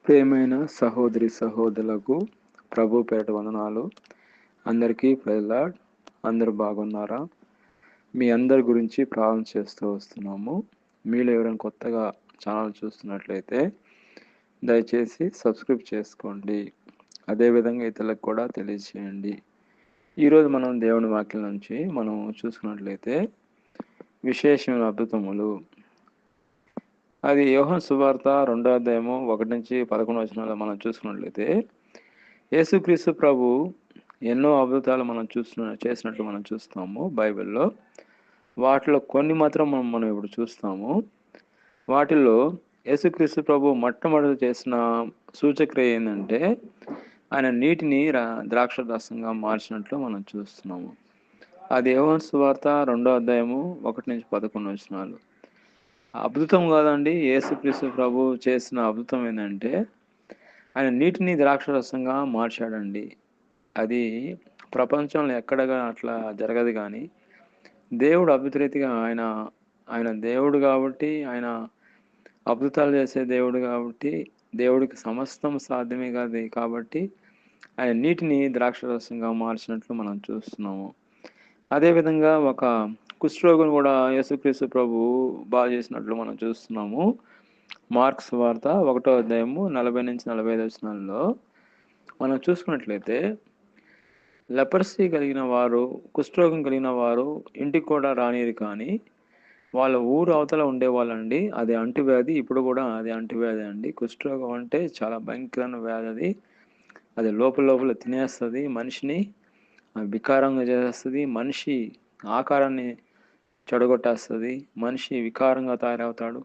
ప్రియమైన సహోదరి సహోదరులకు ప్రభు పేట వందనాలు. అందరికీ ప్రైజ్ లార్డ్. అందరూ బాగున్నారా? మీ అందరి గురించి ప్రార్థన చేస్తూ వస్తున్నాము. మీలో ఎవరైనా కొత్తగా ఛానల్ చూస్తున్నట్లయితే దయచేసి సబ్స్క్రైబ్ చేసుకోండి. అదేవిధంగా ఇతరులకు కూడా తెలియజేయండి. ఈరోజు మనం దేవుని వాక్యం నుంచి మనం చూసుకున్నట్లయితే విశేషమైన అద్భుతములు. అది యోహాను సువార్త 2వ అధ్యాయము 1-11 మనం చూసుకున్నట్లయితే యేసుక్రీస్తు ప్రభు ఎన్నో అద్భుతాలు చేసినట్లు మనం చూస్తాము బైబిల్లో. వాటిలో కొన్ని మాత్రం మనం ఇప్పుడు చూస్తాము. వాటిల్లో యేసుక్రీస్తు ప్రభు మొట్టమొదటి చేసిన సూచక్రియ ఏంటంటే ఆయన నీటిని ద్రాక్ష రసంగా మార్చినట్లు మనం చూస్తున్నాము. అది యోహాను సువార్త 2వ అధ్యాయము 1-11. అద్భుతం కాదండి. యేసుక్రీస్తు ప్రభు చేసిన అద్భుతం ఏంటంటే ఆయన నీటిని ద్రాక్షరసంగా మార్చాడండి. అది ప్రపంచంలో ఎక్కడగా అట్లా జరగదు. కానీ దేవుడు అద్భుత రీతిగా ఆయన దేవుడు కాబట్టి, ఆయన అద్భుతాలు చేసే దేవుడు కాబట్టి, దేవుడికి సమస్తం సాధ్యమే కాదు కాబట్టి ఆయన నీటిని ద్రాక్షరసంగా మార్చినట్లు మనం చూస్తున్నాము. అదేవిధంగా ఒక కుష్ఠరోగిని కూడా యేసుక్రీస్తు ప్రభు బాగా చేసినట్లు మనం చూస్తున్నాము. మార్క్స్ వార్త 1వ అధ్యాయము 40-45 మనం చూసుకున్నట్లయితే లెపర్సీ కలిగిన వారు, కుష్ఠరోగం కలిగిన వారు ఇంటికి కూడా రానిది, కానీ వాళ్ళ ఊరు అవతల ఉండేవాళ్ళండి. అది అంటువ్యాధి. ఇప్పుడు కూడా అది అంటువ్యాధి అండి. కుష్ఠరోగం అంటే చాలా భయంకరమైన వ్యాధి. అది లోపల తినేస్తుంది మనిషిని, వికారంగా చేస్తుంది. మనిషి ఆకారాన్ని చెడగొట్టేస్తుంది. మనిషి వికారంగా తయారవుతాడు.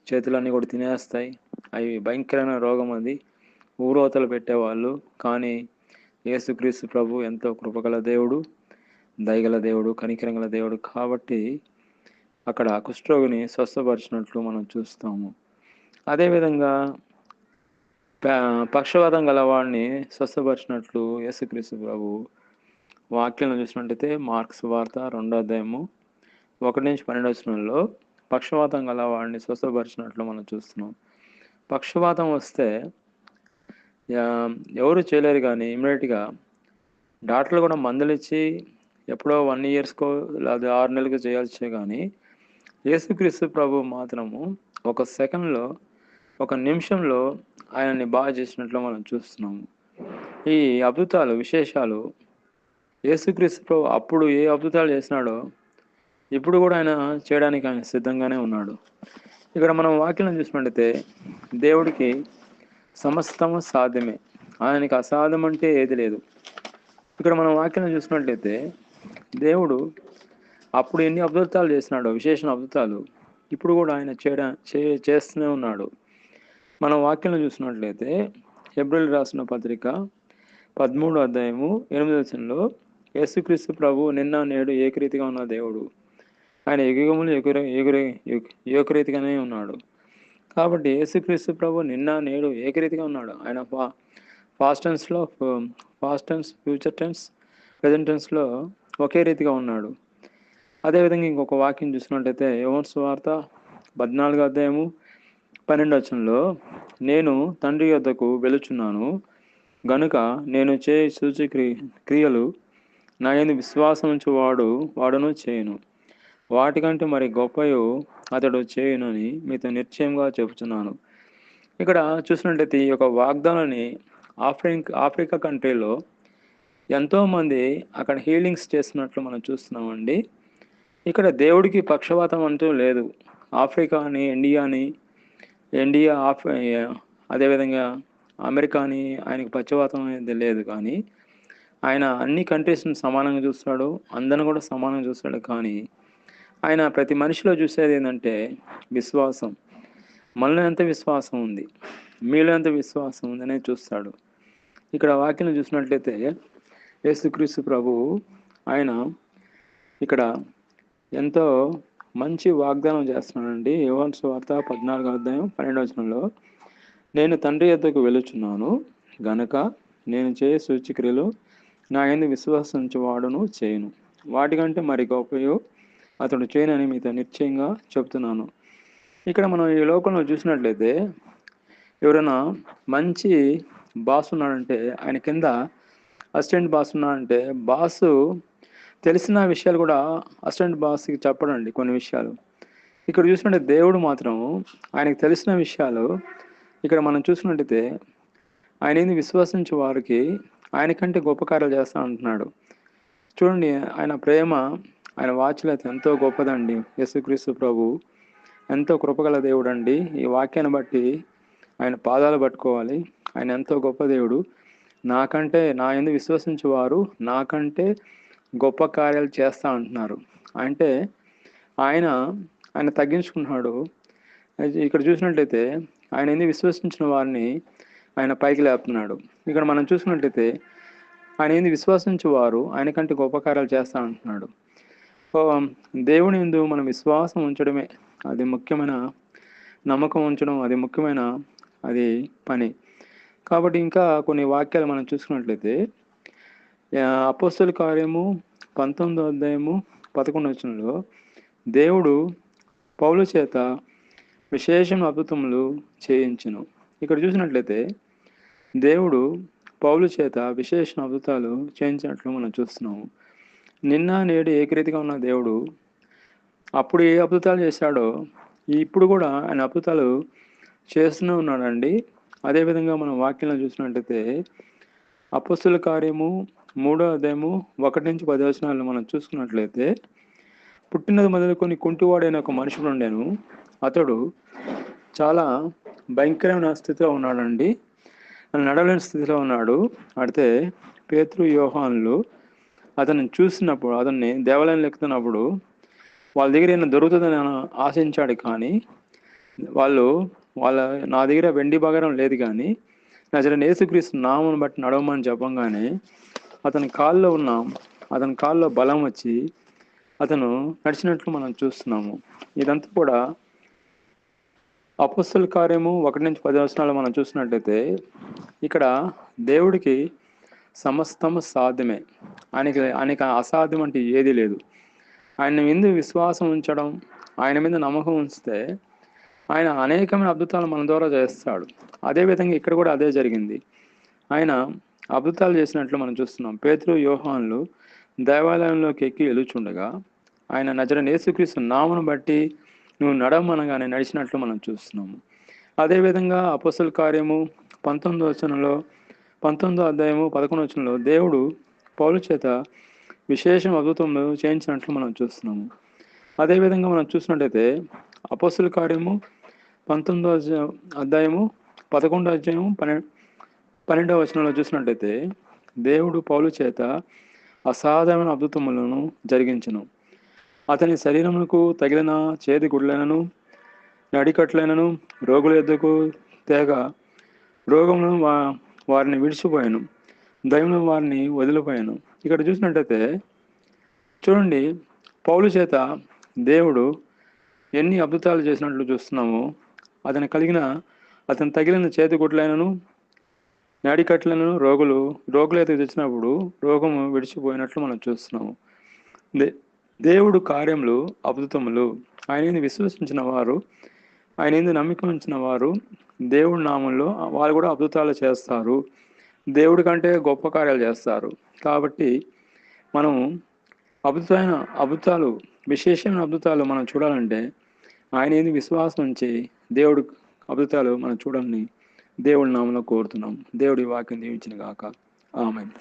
చేతులన్నీ కూడా తినేస్తాయి. అవి భయంకరమైన రోగం. అది ఊరోతలు పెట్టేవాళ్ళు. కానీ యేసుక్రీస్తు ప్రభు ఎంతో కృపగల దేవుడు, దయగల దేవుడు, కనికరంగల దేవుడు కాబట్టి అక్కడ కుష్ఠరోగిని స్వస్థపరిచినట్లు మనం చూస్తాము. అదేవిధంగా పక్షవాతం గలవాడిని స్వస్థపరిచినట్లు యేసుక్రీస్తు ప్రభు వాక్యాలను చూసినట్టయితే మార్క్స్ వార్త 2వ అధ్యాయము 1-12 పక్షవాతం గల వాడిని స్వస్థపరిచినట్లు మనం చూస్తున్నాం. పక్షవాతం వస్తే ఎవరు చేయలేరు, కానీ ఇమ్మీడియట్గా డాక్టర్లు కూడా మందులు ఇచ్చి ఎప్పుడో 1 ఇయర్స్కో లేదా 6 నెలలకు చేయాల్సే, కానీ యేసుక్రీస్తు ప్రభు మాత్రము ఒక సెకండ్లో, ఒక నిమిషంలో ఆయనని బాగా చేసినట్లు మనం చూస్తున్నాము. ఈ అద్భుతాలు, విశేషాలు యేసుక్రీస్తు ప్రభు అప్పుడు ఏ అద్భుతాలు చేసినాడో ఇప్పుడు కూడా ఆయన చేయడానికి ఆయన సిద్ధంగానే ఉన్నాడు. ఇక్కడ మనం వాక్యం చూసినట్లయితే దేవుడికి సమస్తము సాధ్యమే. ఆయనకి అసాధ్యం అంటే ఏది లేదు. ఇక్కడ మనం వాక్యం చూసినట్లయితే దేవుడు అప్పుడు ఎన్ని అద్భుతాలు చేసినాడో, విశేషణ అద్భుతాలు, ఇప్పుడు కూడా ఆయన చేస్తూనే ఉన్నాడు. మనం వాక్యం చూసినట్లయితే హెబ్రీయులకు రాసిన పత్రిక 13వ అధ్యాయము 8 యేసుక్రీస్తు ప్రభు నిన్న నేడు ఏకరీతిగా ఉన్న దేవుడు. ఆయన యుగములు ఏకరీతిగానే ఉన్నాడు. కాబట్టి యేసుక్రీస్తు ప్రభు నిన్న నేడు ఏకరీతిగా ఉన్నాడు. ఆయన పాస్ట్ టెన్స్లో, ఫ్యూచర్ టెన్స్, ప్రెజెంట్ టెన్స్లో ఒకే రీతిగా ఉన్నాడు. అదేవిధంగా ఇంకొక వాక్యం చూసినట్టయితే యోహాను సువార్త 14వ అధ్యాయము 12 నేను తండ్రి యొద్దకు వెలుచున్నాను గనుక నేను చేయి క్రియలు నా యందు విశ్వాసం ఉంచు వాడును చేయును, వాటికంటే మరి గొప్పయు అతడు చేయునని మీతో నిశ్చయంగా చెబుతున్నాను. ఇక్కడ చూసినట్లయితే ఈ యొక్క వాగ్దానాన్ని ఆఫ్రికా కంట్రీలో ఎంతోమంది అక్కడ హీలింగ్స్ చేస్తున్నట్లు మనం చూస్తున్నామండి. ఇక్కడ దేవుడికి పక్షవాతం అంటూ లేదు. ఆఫ్రికా అని, ఇండియా అదేవిధంగా అమెరికా అని ఆయనకు పక్షవాతం అనేది లేదు. కానీ ఆయన అన్ని కంట్రీస్ని సమానంగా చూస్తాడు, అందరిని కూడా సమానంగా చూస్తాడు. కానీ ఆయన ప్రతి మనిషిలో చూసేది ఏంటంటే విశ్వాసం. మనలో ఎంత విశ్వాసం ఉంది, మీలో ఎంత విశ్వాసం ఉంది అనేది చూస్తాడు. ఇక్కడ వాక్యం చూసినట్లయితే యేసుక్రీస్తు ప్రభు ఆయన ఇక్కడ ఎంతో మంచి వాగ్దానం చేస్తున్నాడండి. యోహాను సువార్త 14వ అధ్యాయం 12 నేను తండ్రి యొద్దకు వెలుచున్నాను గనక నేను చేయ సూచక్రియలు నా యందు విశ్వాసించు వాడును చేయును, వాటికంటే మరి గొప్పయు అతడు చేయనని మీతో నిశ్చయంగా చెప్తున్నాను. ఇక్కడ మనం ఈ లోకంలో చూసినట్లయితే ఎవరైనా మంచి బాస్ ఉన్నాడంటే ఆయన కింద అసిస్టెంట్ బాస్ ఉన్నాడంటే బాసు తెలిసిన విషయాలు కూడా అసిస్టెంట్ బాస్కి చెప్పడండి కొన్ని విషయాలు. ఇక్కడ చూసినట్టే దేవుడు మాత్రం ఆయనకు తెలిసిన విషయాలు ఇక్కడ మనం చూసినట్టయితే ఆయన ఏంది విశ్వసించే వారికి ఆయన కంటే గొప్ప కార్యాలు చేస్తా అంటున్నాడు. చూడండి ఆయన ప్రేమ, ఆయన వాత్సల్యత ఎంతో గొప్పదండి. యేసుక్రీస్తు ప్రభు ఎంతో కృపగల దేవుడు అండి. ఈ వాక్యాన్ని బట్టి ఆయన పాదాలు పట్టుకోవాలి. ఆయన ఎంతో గొప్ప దేవుడు. నా యందు విశ్వసించే వారు నాకంటే గొప్ప కార్యాలు చేస్తా అంటున్నారు. అంటే ఆయన ఆయన తగ్గించుకున్నాడు. అయితే ఇక్కడ చూసినట్లయితే ఆయన యందు విశ్వసించిన వారిని ఆయన పైకి లేపుతున్నాడు. ఇక్కడ మనం చూసినట్లయితే ఆయన యందు విశ్వసించే వారు ఆయన కంటే గొప్ప కార్యాలు చేస్తా అంటున్నాడు. దేవుని యందు మనం విశ్వాసం ఉంచడమే అది ముఖ్యమైన, నమ్మకం ఉంచడం అది ముఖ్యమైన అది పని. కాబట్టి ఇంకా కొన్ని వాక్యాలు మనం చూసుకున్నట్లయితే అపోస్తలుల కార్యము 19వ అధ్యాయము 11వ వచనంలో దేవుడు పౌలు చేత విశేషం అద్భుతములు చేయించును. ఇక్కడ చూసినట్లయితే దేవుడు పౌలు చేత విశేష అద్భుతాలు చేయించినట్లు మనం చూస్తున్నాము. నిన్న నేడు ఏకరీతిగా ఉన్న దేవుడు అప్పుడు ఏ అద్భుతాలు చేశాడో ఇప్పుడు కూడా ఆయన అద్భుతాలు చేస్తూనే ఉన్నాడండి. అదేవిధంగా మనం వాక్యంలో చూసినట్టయితే అపోస్తలుల కార్యము 3వ అధ్యాయము 1-10 వచనాలను మనం చూసుకున్నట్లయితే పుట్టినది మొదలుకొని కుంటివాడైన ఒక మనుషుడు ఉండేను. అతడు చాలా భయంకరమైన స్థితిలో ఉన్నాడండి. నడవలేని స్థితిలో ఉన్నాడు. అయితే పేతురు యోహానులు అతన్ని చూసినప్పుడు, అతన్ని దేవాలయంలో ఎక్కుతున్నప్పుడు వాళ్ళ దగ్గర ఏమైనా దొరుకుతుందని ఆశించాడు. కానీ నా దగ్గర వెండి బంగారం లేదు, కానీ నజరేయుడైన యేసుక్రీస్తు నామమును బట్టి నడవమని చెప్పంగానే అతని కాల్లో బలం వచ్చి అతను నడిచినట్లు మనం చూస్తున్నాము. ఇదంతా కూడా అపోస్తలుల కార్యము 1-10 వచనాలు మనం చూసినట్లయితే ఇక్కడ దేవుడికి సమస్తము సాధ్యమే. ఆయనకి అసాధ్యం అంటే ఏదీ లేదు. ఆయన మీద విశ్వాసం ఉంచడం, ఆయన మీద నమ్మకం ఉంచితే ఆయన అనేకమైన అద్భుతాలు మన ద్వారా చేస్తాడు. అదేవిధంగా ఇక్కడ కూడా అదే జరిగింది. ఆయన అద్భుతాలు చేసినట్లు మనం చూస్తున్నాం. పేతురు యోహానులు దేవాలయంలోకి ఎక్కి వెలుచుండగా ఆయన నజరేయుడైన యేసుక్రీస్తు నామమును బట్టి నువ్వు నడవమనగానే నడిచినట్లు మనం చూస్తున్నాము. అదేవిధంగా అపోస్తలుల కార్యము 19వ అధ్యాయము 11వ వచనంలో దేవుడు పౌలు చేత విశేషం అద్భుతములు చేయించినట్లు మనం చూస్తున్నాము. అదేవిధంగా మనం చూసినట్టయితే అపోస్తలుల కార్యము 19వ అధ్యాయము 11వ అధ్యాయము 12వ వచనంలో చూసినట్టయితే దేవుడు పౌలు చేత అసాధారణ అద్భుతములను జరిగించును. అతని శరీరమునకు తగిలిన చేతి గుడ్లైనను నడికట్లైనను రోగుల యొద్దకు తేగ రోగములను వారిని విడిచిపోయాను, దయ్యములు వారిని వదిలిపోయాను. ఇక్కడ చూసినట్టయితే చూడండి, పౌలు చేత దేవుడు ఎన్ని అద్భుతాలు చేసినట్లు చూస్తున్నాము. అతని తగిలిన చేతి గుడ్లైనను నడికట్లను రోగులు అయితే తెచ్చినప్పుడు రోగము విడిచిపోయినట్లు మనం చూస్తున్నాము. దేవుడు కార్యములు అద్భుతములు ఆయన విశ్వసించిన వారు, ఆయన నమ్మకం ఉంచిన వారు దేవుడి నామంలో వాళ్ళు కూడా అద్భుతాలు చేస్తారు. దేవుడి కంటే గొప్ప కార్యాలు చేస్తారు. కాబట్టి మనం విశేషమైన అద్భుతాలు మనం చూడాలంటే ఆయన విశ్వాసం ఉంచి దేవుడు అద్భుతాలు మనం చూడాలని దేవుడి నామంలో కోరుతున్నాం. దేవుడి వాక్యం దీవించిన గాక. ఆమేన్.